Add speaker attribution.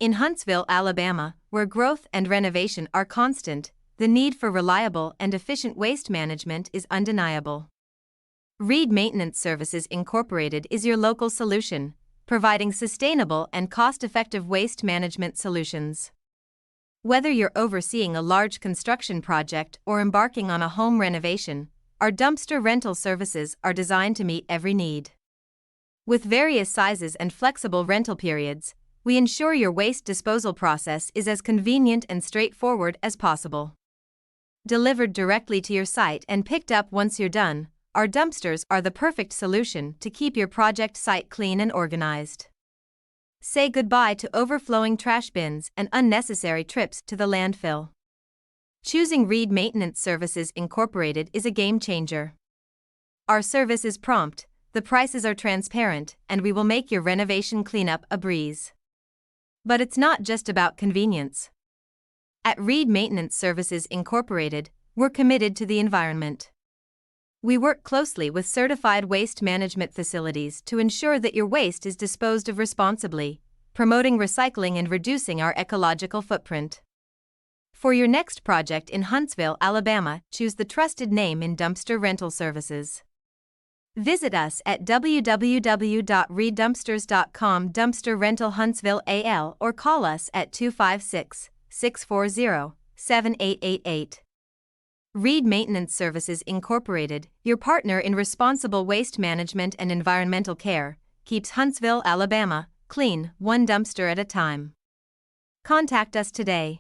Speaker 1: In Huntsville, Alabama, where growth and renovation are constant, the need for reliable and efficient waste management is undeniable. Reed Maintenance Services Incorporated is your local solution, providing sustainable and cost-effective waste management solutions. Whether you're overseeing a large construction project or embarking on a home renovation, our dumpster rental services are designed to meet every need. With various sizes and flexible rental periods, we ensure your waste disposal process is as convenient and straightforward as possible. Delivered directly to your site and picked up once you're done, our dumpsters are the perfect solution to keep your project site clean and organized. Say goodbye to overflowing trash bins and unnecessary trips to the landfill. Choosing Reed Maintenance Services Incorporated is a game changer. Our service is prompt, the prices are transparent, and we will make your renovation cleanup a breeze. But it's not just about convenience. At Reed Maintenance Services Incorporated, we're committed to the environment. We work closely with certified waste management facilities to ensure that your waste is disposed of responsibly, promoting recycling and reducing our ecological footprint. For your next project in Huntsville, Alabama, choose the trusted name in dumpster rental services. Visit us at www.reeddumpsters.com Dumpster Rental Huntsville AL or call us at 256-640-7888. Reed Maintenance Services Incorporated, your partner in responsible waste management and environmental care, keeps Huntsville, Alabama, clean, one dumpster at a time. Contact us today.